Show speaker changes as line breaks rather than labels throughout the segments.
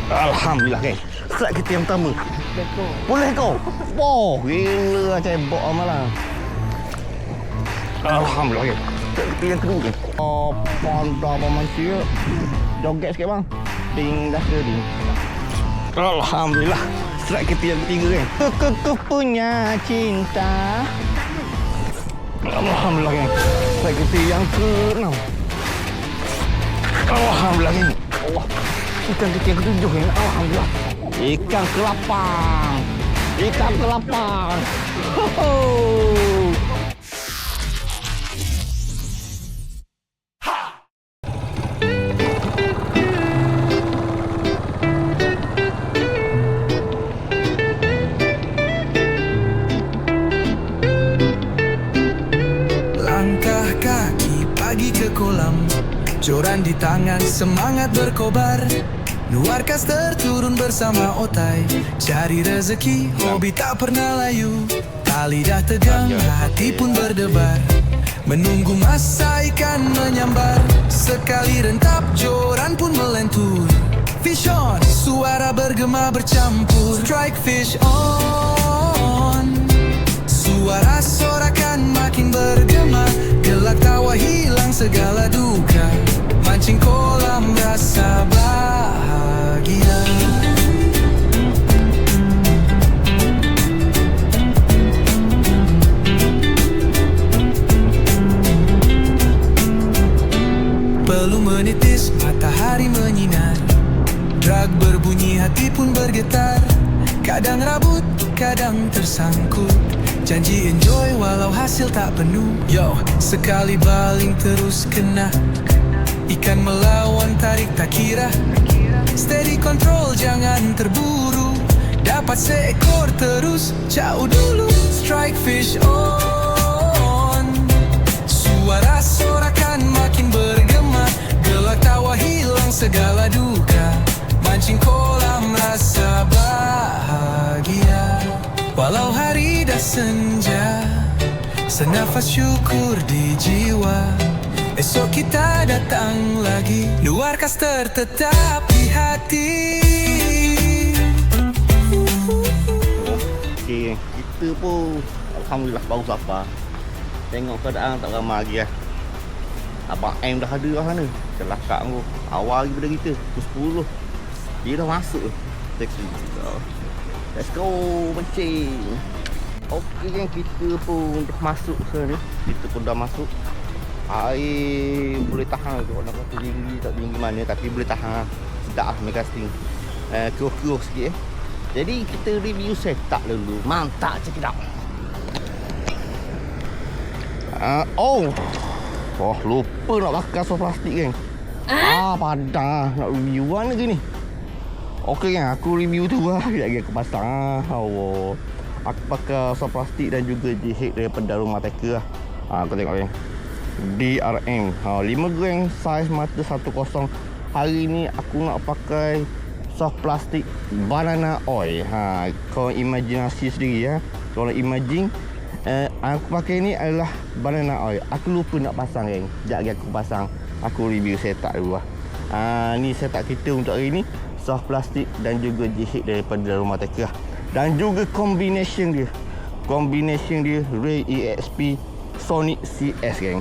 Alhamdulillah kan. Slide kita yang pertama. Boleh kau? Wow, gila cebok malah. Alhamdulillah kan. Slide kita yang kedua kan. Oh, pandai manusia. Joget sikit bang. Ding dah ke ding. Alhamdulillah. Slide kita yang ketiga kan. Ku punya cinta. Alhamdulillah kan. Slide kita yang ke-6. Alhamdulillah kan. Allah. Ikan kita yang ketujuh kan. Alhamdulillah. Ikan kelapang. Ikan kelapang. Ho.
Langkah kaki pagi ke kolam, joran di tangan semangat berkobar. Luar kaster turun bersama otai, cari rezeki hobi tak pernah layu. Tali dah tegang hati pun berdebar, menunggu masa ikan menyambar. Sekali rentap joran pun melentur, fish on, suara bergema bercampur. Strike fish on, suara sorakan makin bergema. Gelak tawa hilang segala duka, mancing kolam rasa bahagia. Belum menitis matahari menyinar, drag berbunyi hati pun bergetar. Kadang rabut, kadang tersangkut, janji enjoy walau hasil tak penuh. Yo, sekali baling terus kena, ikan melawan tarik tak kira. Steady control jangan terburu, dapat seekor terus jauh dulu. Strike fish on, suara sorakan makin bergema. Gelak tawa hilang segala duka, mancing kolam rasa bahagia. Walau hari dah senja, senafas syukur di jiwa. Esok kita datang lagi, luar kaster tetap di hati.
Okey, kita pun alhamdulillah baru sampai. Tengok keadaan tak ramai lagi lah. Abang M dah ada lah sana. Celakak tu. Awal lagi pada kita. Pukul 10. Dia dah masuk. Let's go mancing. Okey kan, kita pun dah masuk sana. Kita pun dah masuk. Air boleh tahan tu. Nak kata tinggi tak tinggi mana, tapi boleh tahan. Sedap lah main casting. Keruh-keruh sikit. Jadi kita review setup dulu. Mantap, check it out. Oh, lupa nak bakar soft plastik kan. Padang nak review kan lagi ni. Okey kan, aku review tu lah. Sekejap lagi aku pasang. Allah. Aku pakai soft plastik dan juga jihad daripada rumah taker lah. Kau tengok kan. DRM 5 gram saiz mata 10. Hari ni aku nak pakai soft plastik banana oil. Kau imajinasi sendiri ya. Kalau imagine aku pakai ni adalah banana oil. Aku lupa nak pasang kan. Sekejap lagi aku pasang. Aku review setup dulu lah. Ni setup kita untuk hari ni. Soft plastik dan juga jihad daripada rumah taker lah. Dan juga combination dia. Combination dia Ray EXP Sonic CS kan.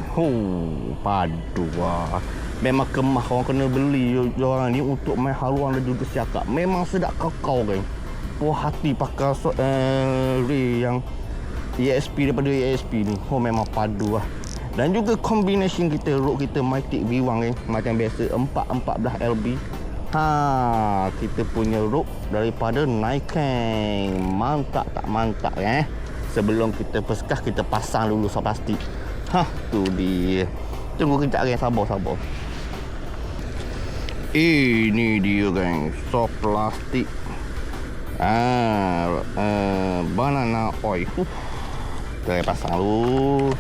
Padu lah. Memang kemah orang kena beli orang ni untuk main haluan dan juga siakak. Memang sedap kakao kan. Puas hati pakai Ray yang EXP daripada EXP ni. Memang padu lah. Dan juga combination kita, rod kita Matic V1 kan. Macam biasa 414 LB. Kita punya rod daripada Nikon. Mantap tak mantap kan. Sebelum kita perskah, kita pasang dulu soft plastik. Tu dia. Tunggu kejap kan, sabar. Ini dia kan, soft plastik. Banana oil. Kita pasang dulu.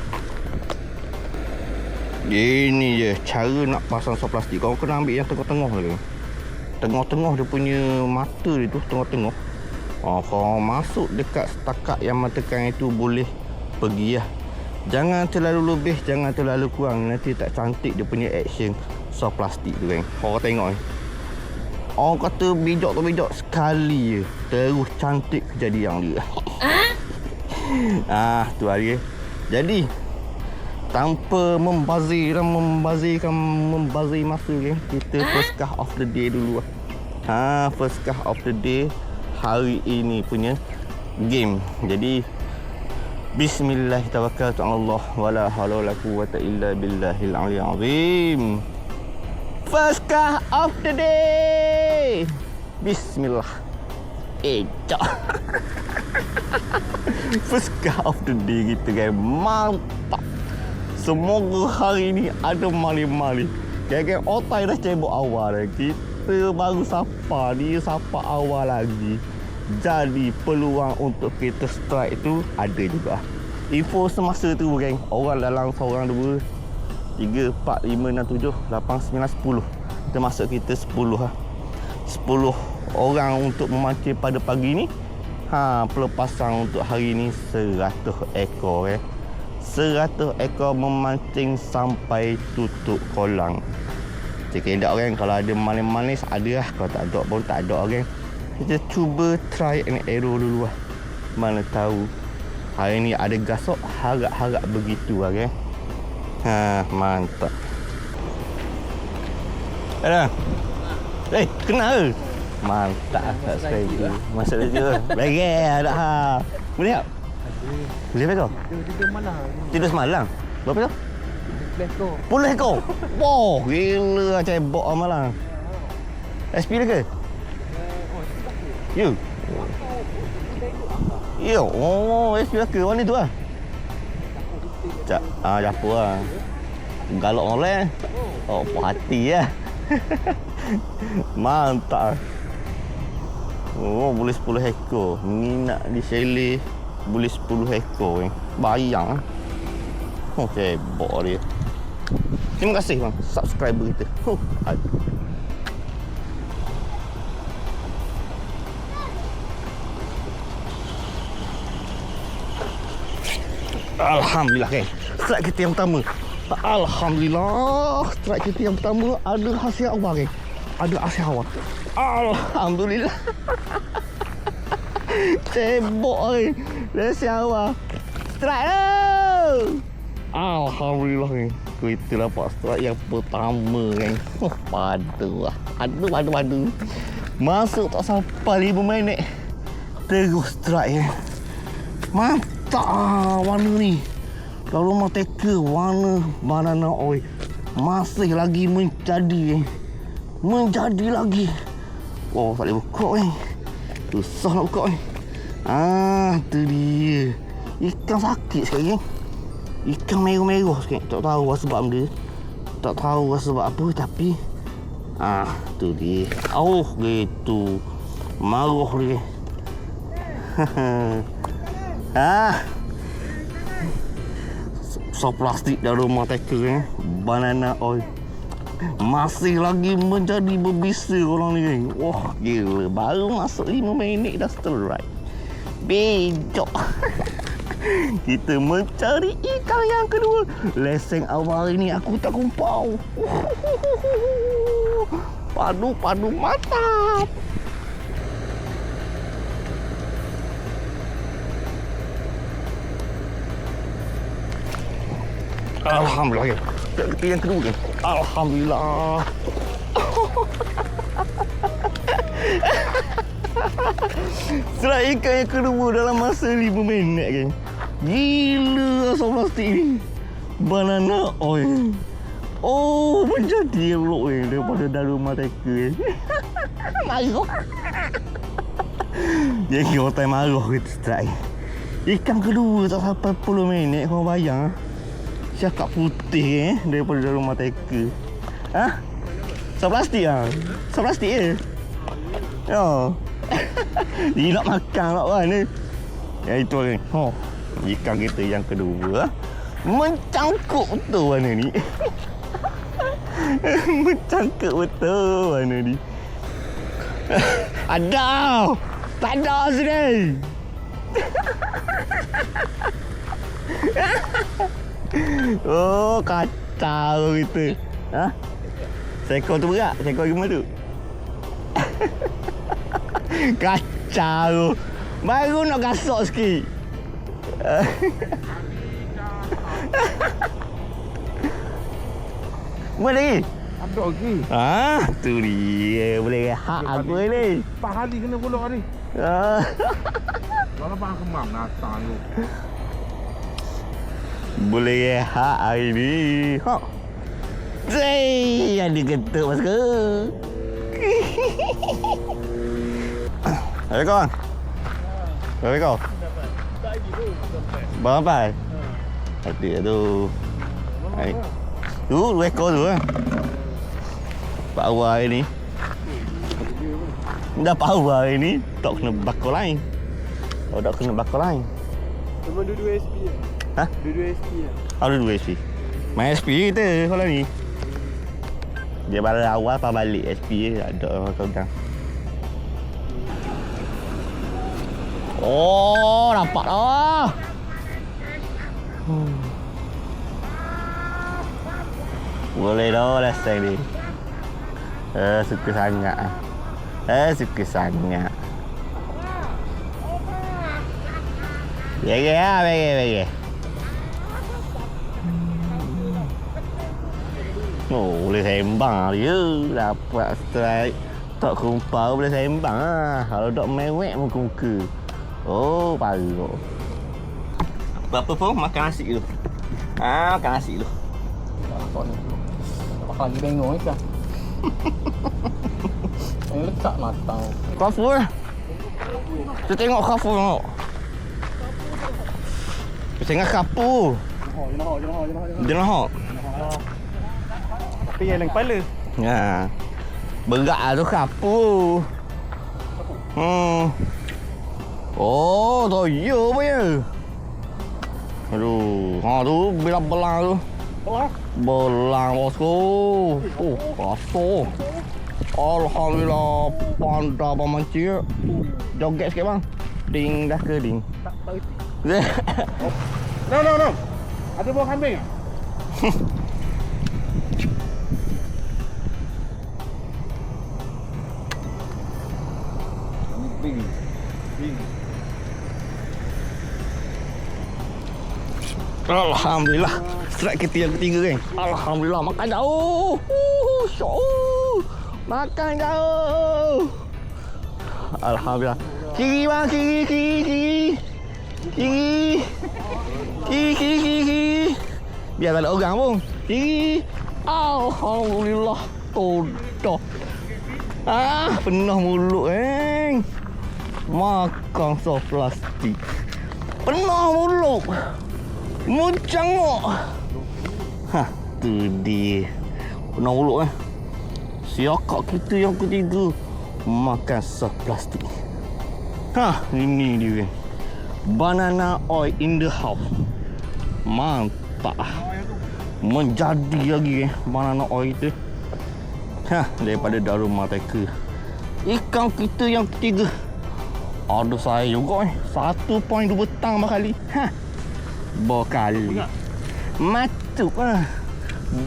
Ini je cara nak pasang soft plastik. Kau kena ambil yang tengah-tengah lagi. Tengah-tengah dia punya mata dia tu, tengah-tengah. Kalau masuk dekat setakat yang mata kain itu boleh pergi lah. Jangan terlalu lebih, jangan terlalu kurang. Nanti tak cantik dia punya action soft plastik tu kan. Korang tengok ni. Orang kata bijak tu bijak sekali je. Terus cantik kejadian dia. Tu dia. Jadi tanpa membazir masa kan. Kita first car of the day dulu lah. First car of the day hari ini punya game. Jadi bismillah tawakkaltu ala Allah wala haula wala quwwata illa billahil aliyyil azim. First car of the day. Bismillah. Cak. First car of the day kita guys. Mantap. Semoga hari ni ada mali-mali. Geng-geng otai dah cebok awal dah. Kita baru sapa, dia sapa awal lagi. Jadi peluang untuk kita strike tu ada juga. Info semasa tu geng, orang dalam seorang 2 3 4 5 6 7 8 9 10. Termasuk kita 10 lah. 10 orang untuk memancing pada pagi ni. Pelepasan untuk hari ni 100 ekor 100 ekor memancing sampai tutup kolam. Cik endak orang kalau ada manis-manis ada lah. Kalau tak ada pun tak ada orang. Kita cuba try and error dulu lah. Mana tahu hari ni ada gasok, harap-harap begitu lah kan. Mantap. Ada. Kenal. Mantap tak sekali. Masuk je. Baik ada. Boleh tak? Boleh kau?
Tidur malam.
Tidur semalam. Berapa tu?
10 ekor.
10 ekor. Wah, gila cebok malam. SP dia ke? You. Ya, SP ke? Mana tu ah? Dapur lah. Galak oleh. Puas hati lah. Mantap. Boleh 10 ekor. Minat di chalet boleh 10 ekor. Bayang. Cebok dia. Terima kasih bang subscriber kita. Alhamdulillah kan. Strike kita yang pertama. Alhamdulillah. Strike kita yang pertama ada hasil awal kan. Ada hasil awal. Alhamdulillah. Cebok ni. Hasil awal. Strike lah. Alhamdulillah ni. Kita dapat strike yang pertama kan. Padu lah. Padu. Masuk tak sampai 5 minit. Terus strike kan. Mantap warna ni. Kalau rumah teka warna banana oil masih lagi menjadi lagi. Tak boleh buka ni. Susah nak buka ni. Tu dia. Ikan sakit sekali kan. Ikan merah-merah sikit. Tak tahu sebab dia. Tak tahu sebab apa tapi tu dia. Gitu. Marah dia. So plastik dalam rumah teka banana oil masih lagi menjadi berbisa orang ni. Wah gila. Baru masuk 5 minit dah strike. Bejok. Kita mencari ikan yang kedua. Leseng awal ini aku tak kumpau. Padu mantap. Alhamdulillah. Kita yang kedua kan. Alhamdulillah. Strike ikan yang kedua dalam masa 5 minit kan. Gila asal plastik ni. Banana oil. Menjadi elok daripada dalam rumah teka marah. Jadi orang marah kita strike. Ikan kedua tak sampai 10 minit kau bayang. Cakap putih daripada dalam rumah teka. Sap plastik Sap plastik je. Ya. Dia nak makan tak kan ni. Itu ni. Ikan kita yang kedua. Mencangkuk betul warna ni. Mencangkuk betul warna ni. Ada. Tak ada sini. Kacau kita. Seekor tu berat. Seekor gimana tu? Kacau. Baru nak gasok sikit. Boleh lagi?
Ada lagi.
Tu dia. Boleh rehat aku ni.
4 hari kena pulak ni.
Ah.
Kalau bang kemam natang lu.
Boleh rehat hari ni. Ha. Zai, ada getuk mas ke? Hai kawan. Hai kau. Berapa? Ada tu. Hai. Tu 2 ekor tu kan. Pak awal hari ni. Dah pak awal hari ni tak kena bakar lain. Oh, tak kena bakar lain.
Cuma dua SP je.
Ha?
Dua SP je.
Ada 2 SP. Main SP kita kalau ni. Dia baru awal apa balik SP je ada kau gang. Oh, nampak dah. Boleh dah leseng ni. Suka sangat. Suka sangat. Bagi lah, bagi. Oh, boleh sembang dia. Dapat strike. Tak kumpul boleh sembang lah. Kalau tak mewek muka-muka. Oh, baru. Apa pun makan nasi dulu. Makan nasi dulu.
Makan lagi bengong ni kan. Yang lekat matang.
Kafu lah. Kita tengok kafu tengok. Kita tengok kapu. Jenahok.
Tapi yang kepala.
Ya. Berat lah tu kapu. Oh, toyo punya. Aduh, tu bila belang tu. Belang bosku. Oh, kasar. Alhamdulillah, pandai pemancing. Joget sikit bang. Ding dah ke ding.
Tak reti. No. Ada buah kambing tak? Bing.
Alhamdulillah. Strike kita yang ketiga kan. Alhamdulillah makan jauh. Syok. Makan jauh. Alhamdulillah. Kiri bang, kiri. Kiri. Biar tak ada orang pun. Kiri. Alhamdulillah. Todoh. Penuh mulut makan sos plastik. Penuh mulut. Muncangok. Tu dia. Penuh mulut siakak kita yang ketiga makan sos plastik. Ini dia. Banana oil in the house. Mantap. Menjadi lagi banana oil tu. Daripada Darul Mateka. Ikan kita yang ketiga. Ada saya juga 1.2 petang berkali. Berkali. Matuk lah.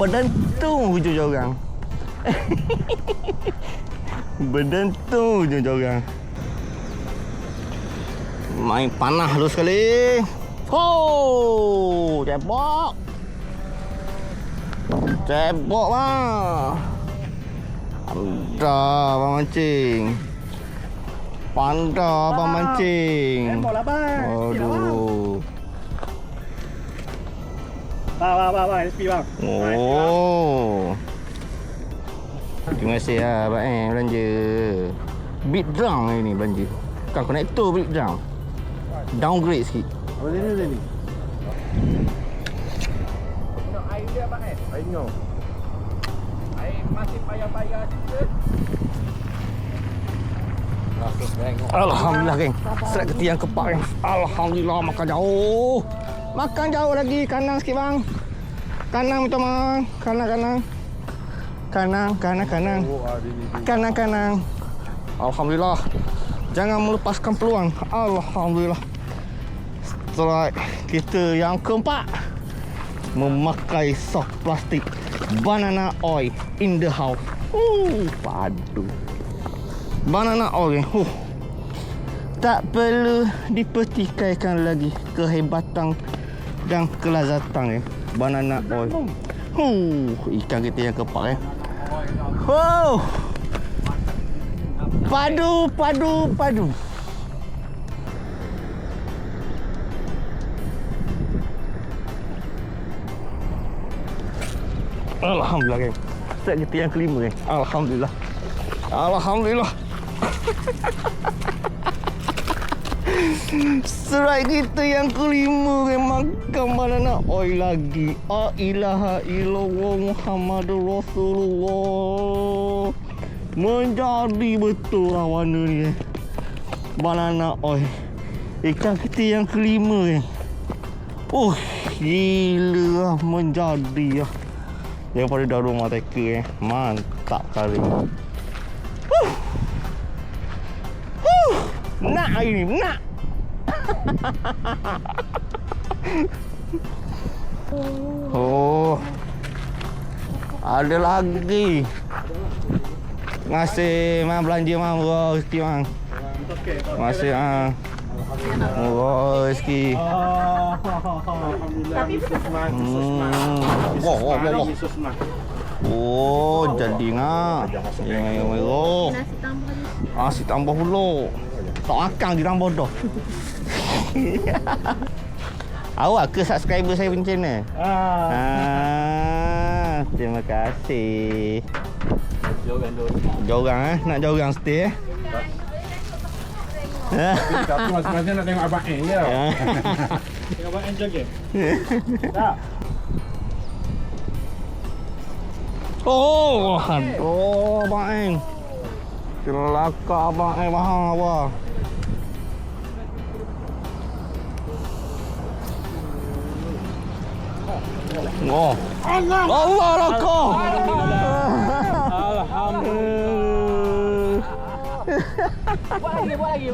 Berdentung hujung jorang. Berdentung hujung jorang. Main panah dulu sekali. Cebok. Cebok bang. Pandai pemancing. Pandai pemancing.
Tembok lah bang.
Aduh.
Bang, SP bang.
Oh. Terima kasih lah abang belanja. Big drum ni belanja. Bukan konektor big drum. Downgrade sikit.
Apa ni? Nak air dia abang Air ni. Air masih payah-payah sikit.
Alhamdulillah geng. Strike ketiga yang keempat geng. Alhamdulillah makan jauh. Makan jauh lagi. Kanan sikit bang. Kanan minta bang. Kanan. Alhamdulillah. Jangan melepaskan peluang. Alhamdulillah. Strike kita yang keempat. Memakai sos plastik. Banana oil in the house. Padu. Banana oil. Tak perlu dipertikaikan lagi kehebatan dan kelazatan banana oil. Ikan kita yang kepak Padu. Alhamdulillah kan. Set kita yang kelima kan. Alhamdulillah. Strike kita yang kelima kan. Makan banana oil lagi. La ilaha illallah Muhammadur Rasulullah. Menjadi betul lah warna ni banana oil. Ikan kita yang kelima kan. Gila lah menjadi lah. Daripada daun rumah teka mantap kali. Nak hari ni, nak. Ada lagi. Ngasih mang belanja mang rezeki mang. Masih murah rezeki.
Tapi susman.
Jadi ngah. Yang merah. Nasi tambah dulu. Tak makan di dalam bodoh. Awak ke subscriber saya punya channel? Terima kasih. Jorang nak jorang stay
Tapi masing-masing nak tengok abang Eng je. Tengok abang Eng joget. Tak.
Aduh, Abang Eng. Kelakar Abang Eng mahal apa? Allah lakar.
Buat lagi.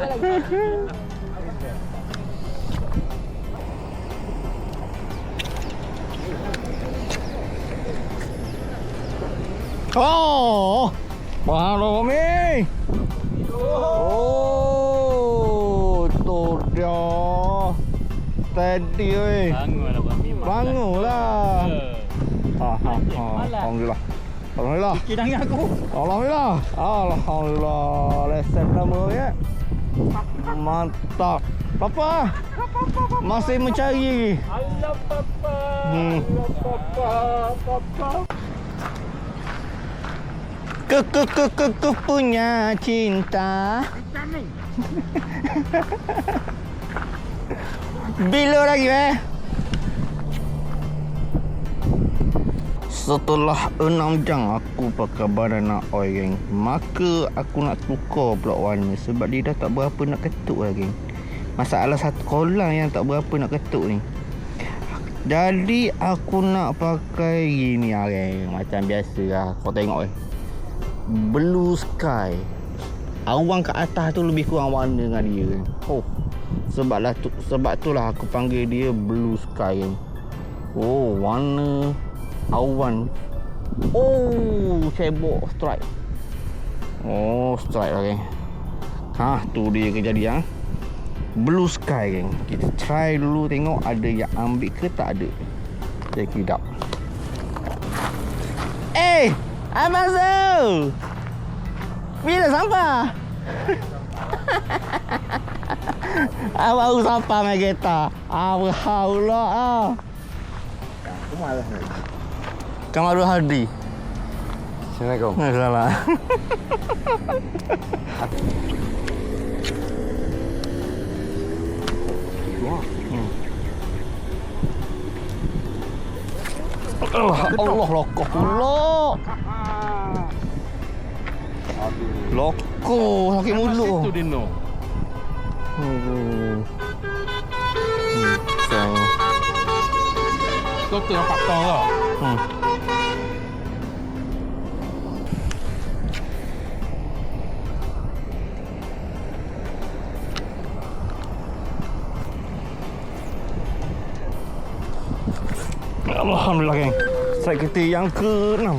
Mahal Umi. Tu dia. Tadi oi. Bangunlah. Alhamdulillah.
Kidang aku.
Alhamdulillah. Resep nama ya. Mantap. Papa. Masih mencari.
Allah papa. Papa.
Ke punya cinta. Bila lagi Setelah 6 jam aku pakai banana oil geng, maka aku nak tukar pula warna sebab dia dah tak berapa nak ketuk lah geng. Masalah satu kolam yang tak berapa nak ketuk ni. Jadi aku nak pakai gini lah geng. Macam biasa lah kau tengok Blue Sky. Awan kat atas tu lebih kurang warna dengan dia geng. Sebab tu lah aku panggil dia Blue Sky geng. Warna awan. Cebok strike. Strike lah geng. Tu dia kejadian Blue Sky geng. Kita try dulu tengok ada yang ambil ke tak ada. Check it out. Abang Zul, bila sampah? Baru sampah main kereta. Alhamdulillah. Kamarul Hadi.
Assalamualaikum.
Salah. Allah lokok pula. Lokok sakit mulut.
Itu Dino.
Sayang.
Kau tu nampak tong lah.
Alhamdulillah geng. Strike kita yang ke-6.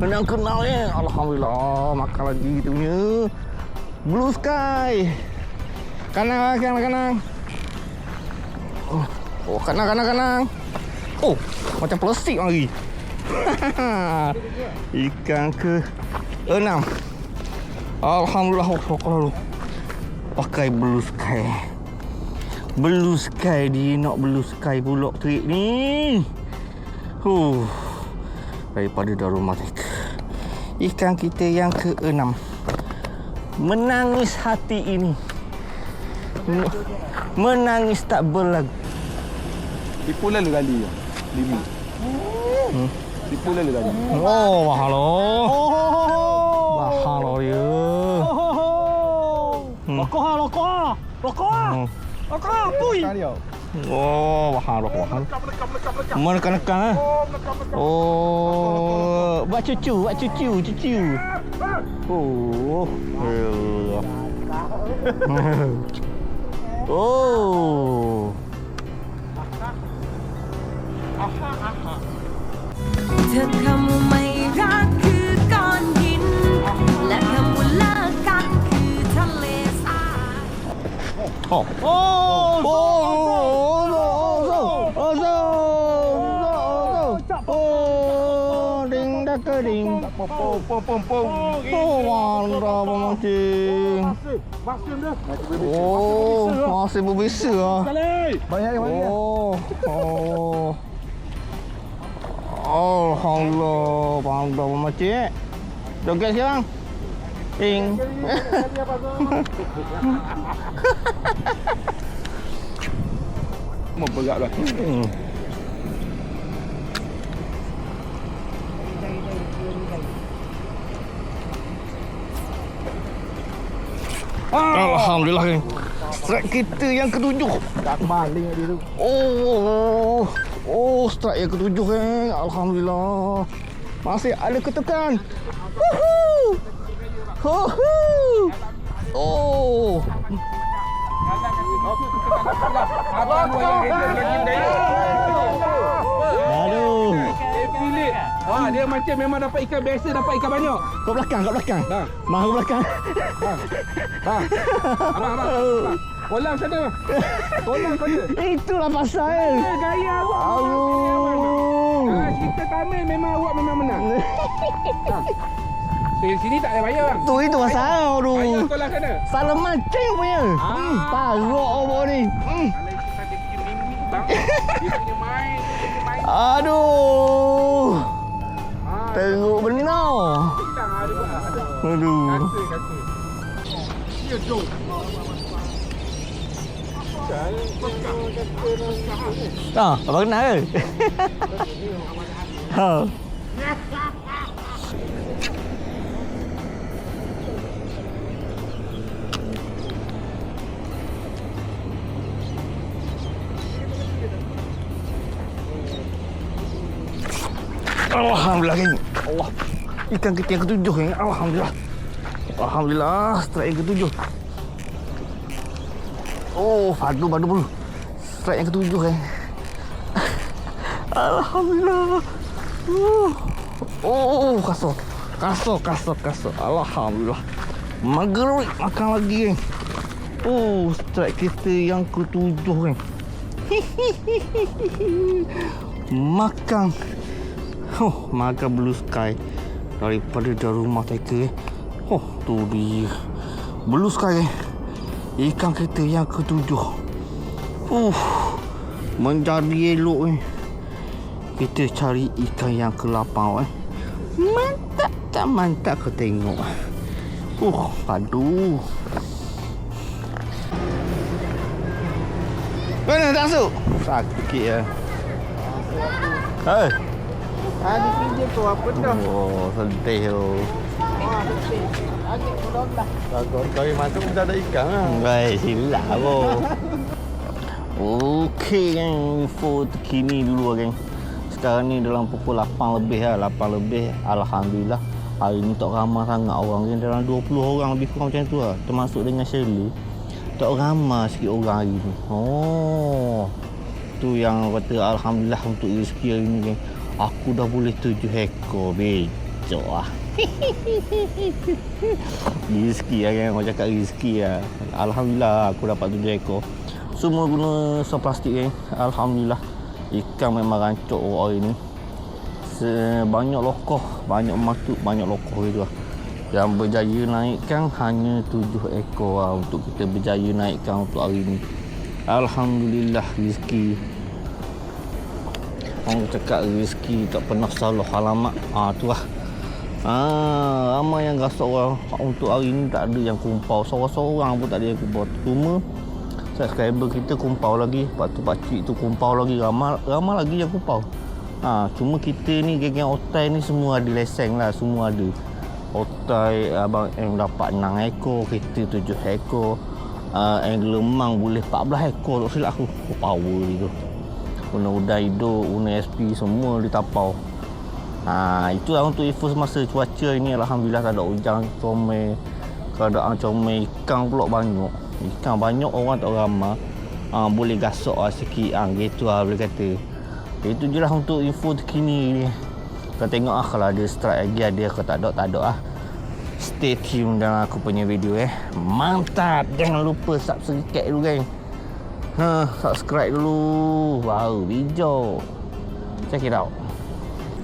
Yang kenal Alhamdulillah. Makan lagi kita punya Blue Sky. Kanan. Oh, kanan. Oh, macam plastik lagi. Ikan ke 6. Alhamdulillah. Kalau pakai Blue Sky. Blue Sky, dia nak Blue Sky pula trip ni. Daripada Darul Matik. Ikan kita yang ke-6. Menangis hati ini. Menangis tak berlagu.
Tipu lalu kali ya. Lima. Tipu lalu kali.
Oh, mahal loh. Mahal loh dia.
Lokal, puy.
Oh, mahal loh. Menekan-nekan. Oh, buat cucu. Oh. Oh.
Thอ kamu ไม่รักคือก้อนหินและคำว่าเลิกกันคือทะเลทราย
Ding dak ding. Oh, mantap mancing. Oh, masih berbisa ah.
Banyak yang mana?
Oh. Alhamdulillah, pandai memancing. Joget sekarang. Ding.
Memberat lah.
Alhamdulillah ni. Strike kita yang ke-7.
Tak baling dia tu.
Oh, strike yang ke-7 Alhamdulillah. Masih ada ketukan. Oh. Aduh.
Filet. Dia macam memang dapat ikan biasa, dapat ikan banyak.
Kat belakang. Mah kat belakang.
Abang. Kolam sana. Tolong sana.
Itulah pasal.
Gaya awak. Kita tamen memang awak memang menang. Sini tak ada bayar bang.
Itu pasal tu.
Bayar sekolah sana.
Salah mancing punya. Parok awak ni.
Kalau itu tadi pergi mimpi bang. Dia punya main.
Aduh. Teruk benar. Aduh.
Kata. Ya jom.
Apa kenal ke? Ha. Alhamdulillah geng. Allah. Ikan kita yang ke-7 geng. Alhamdulillah. Alhamdulillah, strike yang ke-7. Oh, padu. Strike yang ke-7 geng. Alhamdulillah. Oh, kasar. Alhamdulillah. Maghrib makan lagi geng. Oh, strike kita yang ke-7 geng. Makan. Makan Blue Sky daripada Darul Matik. Tu dia Blue Sky ikan kita yang ke-7. Menjadi elok kita cari ikan yang ke-8 mantap kau tengok. Padu. Mana tak masuk? Sakit ya.
Ada pinjam tu apa dah?
Oh, sedih tu.
Agak mudah dah.
Kau masuk dah ada ikan lah. Baik, silap pun. Okey geng, info terkini dulu geng. Sekarang ni dalam pukul 8 lebih lah, 8 lebih. Alhamdulillah. Hari ni tak ramai sangat orang geng, dalam 20 orang lebih kurang macam tu lah. Termasuk dengan Shirley. Tak ramai sikit orang hari ni. Tu yang kata Alhamdulillah untuk rezeki hari ni geng. Aku dah boleh 7 ekor, bej. Cok lah. Rezeki lah kan. Orang cakap rezeki lah. Alhamdulillah aku dapat 7 ekor. Semua guna seluar plastik kan. Alhamdulillah. Ikan memang rancuk hari ni. Banyak lokoh, banyak matuk, banyak lokoh gitu lah. Yang berjaya naikkan hanya 7 ekor lah untuk kita berjaya naikkan untuk hari ni. Alhamdulillah rezeki. Orang cakap rezeki tak pernah salah alamat. Tu lah. Ramai yang rasa orang untuk hari ni tak ada yang kumpau. Seorang-seorang pun tak ada yang kumpau. Cuma subscriber kita kumpau lagi. Lepas tu pakcik tu kumpau lagi. Ramai lagi yang kumpau. Cuma kita ni geng-geng otai ni semua ada lesen lah. Semua ada. Otai abang M dapat 6 ekor. Kita 7 ekor. Angler Mang boleh 14 ekor. Tak silap aku. Power tu. Guna udai hidup, guna SP semua ditapau. Itulah untuk info semasa cuaca ini. Alhamdulillah tak ada hujan, comel. Keadaan comel, ikan pula banyak. Ikan banyak, orang tak ramai. Boleh gasok lah sikit. Gitu lah boleh kata. Itu je lah untuk info terkini ni. Kita tengok lah kalau ada strike lagi ada. Kalau tak ada lah. Stay tune dalam aku punya video Mantap. Jangan lupa subscribe dulu geng. Subscribe dulu baru video. Check it out.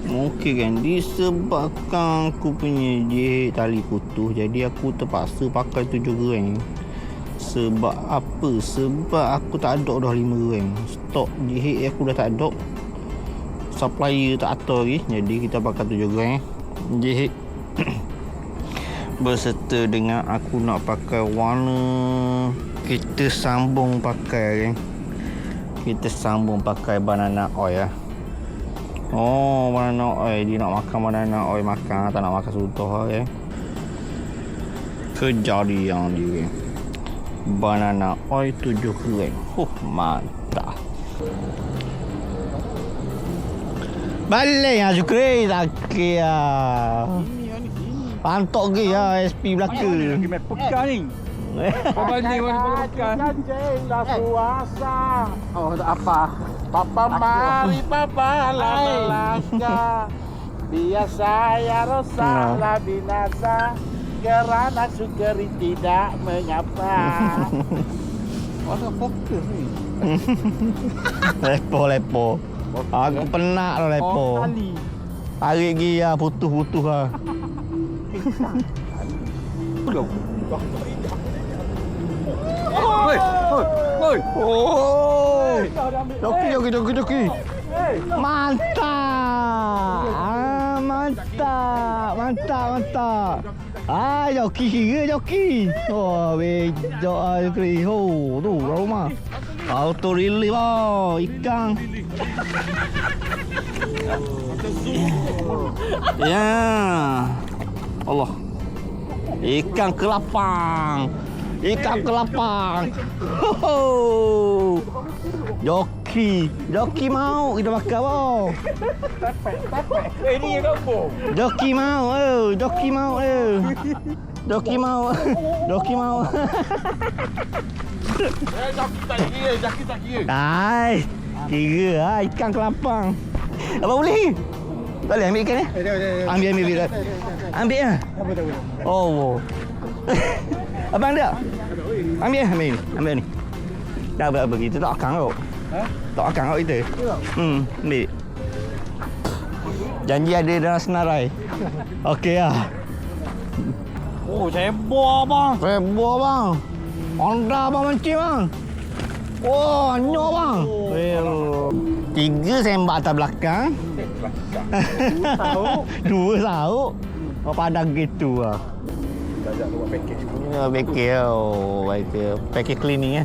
Okey kan, disebabkan aku punya jihit tali putus, jadi aku terpaksa pakai 7 gram. Sebab apa? Sebab aku tak ada dah 5 gram. Stok jihit aku dah tak ada. Supplier tak atur lagi, jadi kita pakai 7 gram jihit. Berserta dengan aku nak pakai warna. Kita sambung pakai banana oil lah. Banana oil. Dia nak makan banana oil, makan. Tak nak makan sudah lah kejadian dia. Banana oil 7 gram. Mantap. Balik lah Syukri. Sakit lah. Pantok ke lah SP belakang.
Pegang ni. Kau banding orang pegang.
Dah puasa. Tak apa. Papa mari papa laka. Biar saya rosalah binasa. Kerana sukari tidak mengapa.
Masa fokus ni.
Lepo. Aku penat lah lepo. Tarik lagi lah, putus lah. Joki. Mantap. Joki. Bejok lah Joki. Tu rumah. Auto relief ikan. Ya. Allah. Ikan kelapang. Joki mau kita makan boh.
Ini yang kampung.
Joki mau. Joki mau.
Jaki tak kira.
Kira ikan kelapang. Apa boleh? Tak boleh ambil ikan ni? Ambil. Ambil lah. Oh. Abang ada? Ambil ni. Dah apa kita tak akan kau. Tak akan kau kita. Ambil. Janji ada dalam senarai. Okey lah.
Seboh bang.
Honda bang mancing bang. Anyok bang. 3 sembak atas belakang. 2 sauk. Padang gitu lah. Package cleaning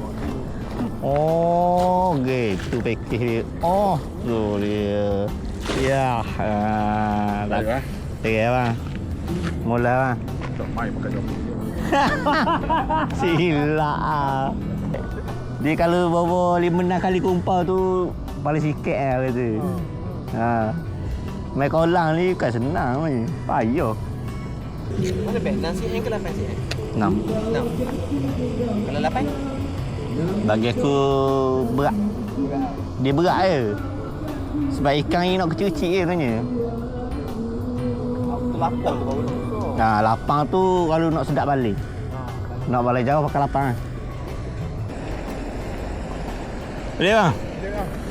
gitu package dia. Tu dia. Ya. Tak bang. Mula bang.
Tak mai pakai joki.
Silap. Dia kalau bawa 5-6 kali kumpul tu paling sikit lah kata. Main kolang ni bukan senang ni. Payah.
Mana beg? 6 cm ke 8 cm?
6.
Kalau 8?
Bagi aku berat. Dia berat je. Sebab ikan ni nak kecil-kecil je sebenarnya.
lapang tu baru susah.
Nah, lapang tu kalau nak sedap balik. Nak balik jauh pakai lapang kan. Boleh bang?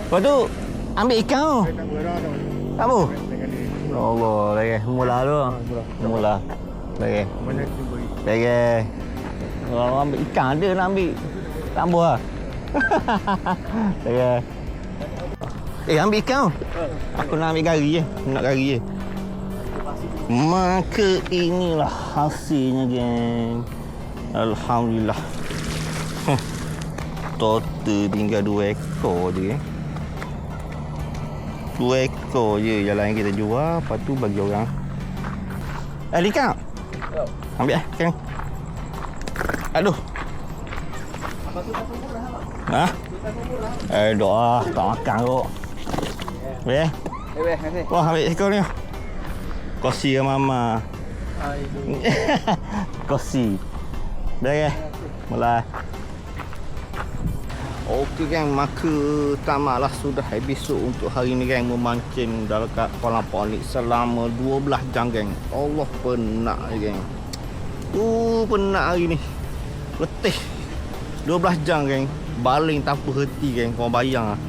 Lepas tu ambil ikan tu. Tak apa? Allah, lagi. Mula tu. Mula. Lagi. Lagi. Kalau ambil ikan ada nak ambil. Tak ambil lah. Lagi. Ambil ikan tu. Aku nak ambil gari je. Nak gari je. Maka inilah hasilnya, geng. Alhamdulillah. Total tinggal 2 ekor je, geng. 2 ekor je yang lain kita jual. Lepas tu bagi orang. Ikan. Ambil ikan. Aduh. Ha? Doa tak makan kok. Boleh?
Boleh, kasih.
Wah, ambil ekor ni. Kosi ke mama? Kosi. Dah ke? Mulai. Okey geng, maka tamatlah sudah episod untuk hari ni geng, memancing dalam kat kolam ponik selama 12 jam geng. Allah, penat geng. Penat hari ni. Letih. 12 jam geng. Baling tanpa henti geng. Korang bayang lah.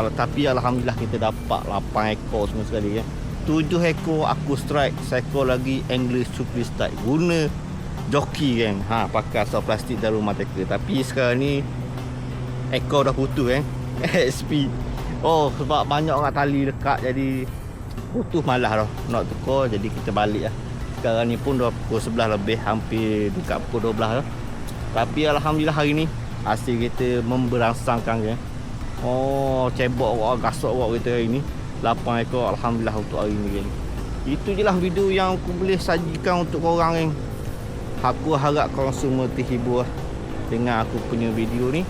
Tapi alhamdulillah kita dapat 8 ekor semua sekali geng. 7 ekor aku strike, 1 ekor lagi English Super Strike. Guna joki geng. Pakai asal plastik dari rumah teka. Tapi sekarang ni ekor dah putus SP. Sebab banyak orang tali dekat, jadi putus, malas dah nak tukar, jadi kita balik lah. Sekarang ni pun dah pukul 11 lebih, hampir dekat pukul 12 dah. Tapi alhamdulillah hari ni hasil kita memberangsangkan geng. Cebok awak, gasok awak kita hari ni 8 ekor, alhamdulillah untuk hari ni geng. Itu je lah video yang aku boleh sajikan untuk korang geng. Aku harap korang semua terhibur dengan aku punya video ni.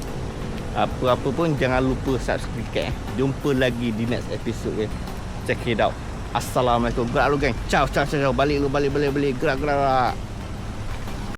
Apa-apa pun jangan lupa subscribe. Jumpa lagi di next episode geng. Check it out. Assalamualaikum. Gerak lu geng. Ciao. Balik lu, balik. Gerak.